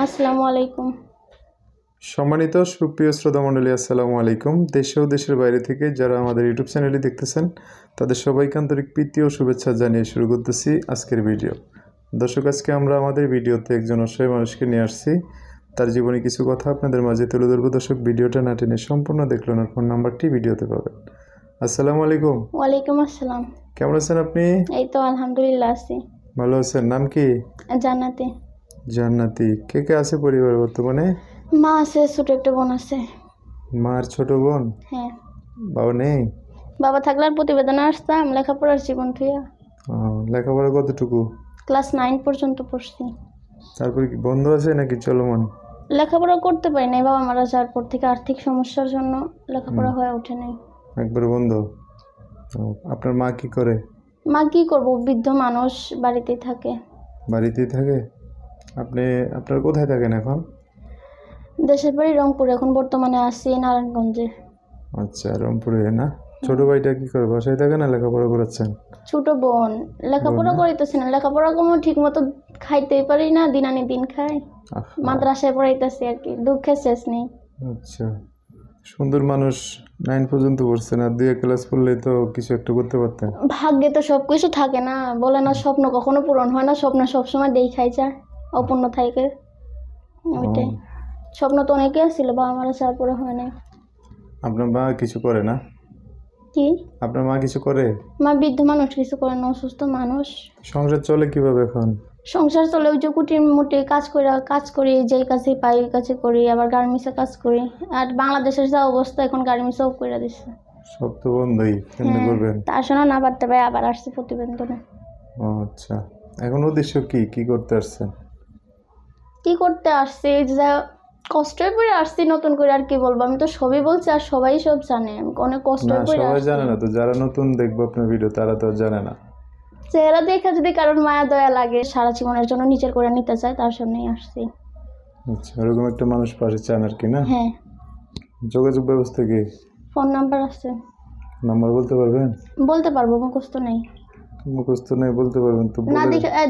আসসালামু আলাইকুম। সম্মানিত সুপ্রিয় শ্রোতা মণ্ডলী, আসসালামু আলাইকুম। দেশে ও দেশের বাইরে থেকে যারা আমাদের ইউটিউব চ্যানেলটি দেখতেছেন তাদের সবাইকে আন্তরিক প্রীতি ও শুভেচ্ছা জানিয়ে শুরু করতেছি আজকের ভিডিও। দর্শক, আজকে আমরা আমাদের ভিডিওতে একজন অসহায় মানুষকে নিয়ে আসছি। তার জীবনে কিছু কথা আপনাদের মাঝে তুলে ধরবো। দর্শক, ভিডিওটা না টেনে সম্পূর্ণ দেখলেন, ওনার ফোন নাম্বারটি ভিডিওতে পাবেন। আসসালামু আলাইকুম। ওয়ালাইকুম আসসালাম। কেমন আছেন আপনি? এই তো আলহামদুলিল্লাহ আছি। ভালো আছেন? নাম কি? জান্নাতে। জান্নাতি। কে কে আছে পরিবার বর্তমানে? মা আছে, ছোট একটা বোন আছে। মার ছোট বোন? হ্যাঁ। বাবা নেই? বাবা থাকলে আর প্রতিবেদনে আসতাম, লেখাপড়ার জীবন থুইয়া। লেখাপড়া কতটুকু? ক্লাস 9 পর্যন্ত পড়ছি। তারপরে কি বন্ধ আছে নাকি চলমান? লেখাপড়া করতে পারি নাই, বাবা মারা যাওয়ার পর থেকে আর্থিক সমস্যার জন্য লেখাপড়া হয়ে ওঠে নাই। একবার বন্ধ। আপনার মা কি করে? মা কি করবো, বৃদ্ধ মানুষ, বাড়িতেই থাকে। বাড়িতেই থাকে? আপনার কোথায় থাকেন এখন? দেশের বাড়ি রংপুর, এখন বর্তমানে আছি নারায়ণগঞ্জে। আচ্ছা, রংপুরে না? ছোট ভাইটা কি করে, বাসায় থাকে না লেখাপড়া করাচ্ছেন? ছোট বোন লেখাপড়া করাইতেছি না, লেখাপড়া কোনো ঠিক মতো খাইতেই পারি না, দিন আনি দিন খাই। মাদ্রাসায় পড়াইতেছি আর কি, দুঃখের শেষ নেই। আচ্ছা, সুন্দর মানুষ, 9 পর্যন্ত পড়ছেন, আর 2 ক্লাস পড়লেই তো কিছু একটা করতে পারতেন। ভাগ্যে তো সবকিছু থাকে না, বলে না স্বপ্ন কখনো পূরণ হয় না, স্বপ্ন সবসময় দেখাই যায়, অপূর্ণ থাকে ওইটাই। স্বপ্ন তো অনেকে ছিল, বাবা মারা যাওয়ার পরে হয় না। আপনার মা কিছু করে না? কি? আপনার মা কিছু করে? মা বৃদ্ধ মানুষ, কিছু করে না, অসুস্থ মানুষ। সংসার চলে কিভাবে এখন? সংসার চলে ওই যে কুটির মুটি কাজ করি, যেই কাজে পাই ওই কাজে করি, আবার গার্মেন্টসে কাজ করি। আর বাংলাদেশের যা অবস্থা, এখন গার্মেন্টসও করে দিচ্ছে। সব তো বন্ধই, কেমনে করবেন? তার শোনা না পারতে পারে, আবার আসছে প্রতিবেদনে। আচ্ছা, এখন উদ্দেশ্য কি করতে আসছেন? কি করতে আসছি, যা কষ্টই পড়ে আসছি নতুন করে, আর কি বলবো, আমি তো সবই বলছি আর সবাই সব জানে, আমি অনেক কষ্ট না, পড়ে সবাই আসছি। জানে না তো, যারা নতুন দেখবো আপনার ভিডিও তারা তো জানে না। চেহারা দেখে যদি কারোর মায়া দয়া লাগে, সারা জীবনের জন্য নিজের করে নিতে চায়, তার সামনেই আসছি। আচ্ছা, ওরকম একটা মানুষ পাশে চান আর কি, না? হ্যাঁ। যোগাযোগ ব্যবস্থা কি? ফোন নাম্বার আছে। নাম্বার বলতে পারবেন? বলতে পারবো, মুখস্থ নেই। মুখস্থ নেই, বলতে পারবেন তো? না,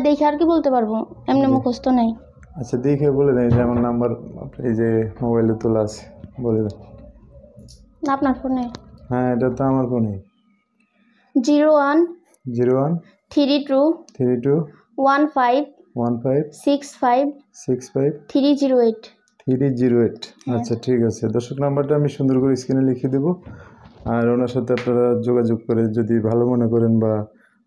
দেখে আর কি বলতে পারবো, এমনি মুখস্থ নেই। আচ্ছা, দেখে বলে দেন যে আমার নাম্বার এই যে মোবাইলে তোলা আছে, বলে দেন। আপনার ফোনে? হ্যাঁ, এটা তো আমার ফোনে। 01 01 32 32 15 15 65 65 308। 308। আচ্ছা, ঠিক আছে। দর্শক, নাম্বারটা আমি সুন্দর করে স্ক্রিনে লিখে দেবো। আর ওনার সাথে আপনারা যোগাযোগ করে যদি ভালো মনে করেন বা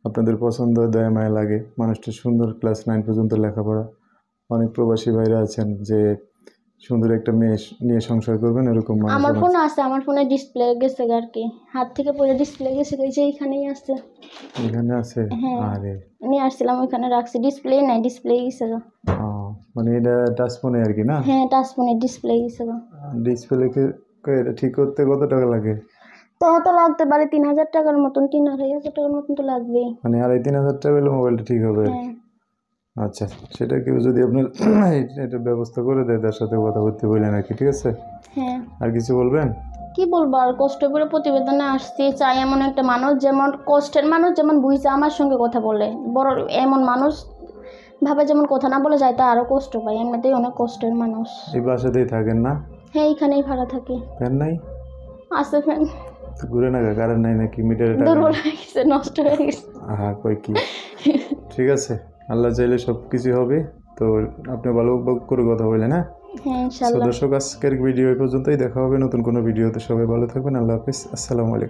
আপনাদের পছন্দ, দয়া মায়া লাগে, মানুষটা সুন্দর, ক্লাস 9 পর্যন্ত লেখাপড়া, অনেক প্রবাসী ভাইরা আছেন যে সুন্দর একটা মেয়ে নিয়ে সংসার করবেন, এরকম মানুষ আমার ফোন আছে, আমার ফোনে ডিসপ্লে গেছে আর কি, হাত থেকে পড়ে ডিসপ্লে গেছে, এই যে এইখানেই আছে। এখানে আছে? আরে, নিয়ে আসছিলাম, ওইখানে রাখছি, ডিসপ্লে নাই, ডিসপ্লে গেছে। মানে এটা টাচ ফোনে আর কি, না? হ্যাঁ, টাচ ফোনে ডিসপ্লে গেছে। ডিসপ্লেকে এটা ঠিক করতে কত টাকা লাগে? তো লাগতে পারে 3000 টাকার মতন, 3500 টাকার মতন তো লাগবেই। মানে 2500-3000 টাকা হলে মোবাইলটা ঠিক হবে আর কি। আচ্ছা, সেটা কেউ যদি আপনার এটা ব্যবস্থা করে দেয়, তার সাথে কথা বলতে বললেন আর কি, ঠিক আছে? হ্যাঁ। আর কিছু বলবেন? কি বলবো, আর কষ্ট করে প্রতিবেদনে আসছি, চাই এমন একটা মানুষ, যেমন কষ্টের মানুষ, যেমন বুঝছে আমার সঙ্গে কথা বলে, বড় এমন মানুষ ভাবে, যেমন কথা না বলে যায় তা আরো কষ্ট পায়, এমনিতেই অনেক কষ্টের মানুষ। এই বাসাতেই থাকেন না? হ্যাঁ, এইখানেই ভাড়া থাকি। ফ্যান নাই? আছে ফ্যান, ঘুরে না, কারেন্ট নাই নাকি? মিটারে টাকা দুর্বল হয়ে গেছে, নষ্ট হয়ে গেছে। হ্যাঁ, কই কি। ঠিক আছে, আল্লাহ চাইলে সব কিছু হবে। তো আপনি ভালো করে কথা বললেন, হ্যাঁ? হ্যাঁ, ইনশাল্লাহ। দর্শক, আজকের ভিডিও এই পর্যন্তই, দেখা হবে নতুন কোনো ভিডিওতে। সবাই ভালো থাকবেন, আল্লাহ হাফিজ, আসসালামু আলাইকুম।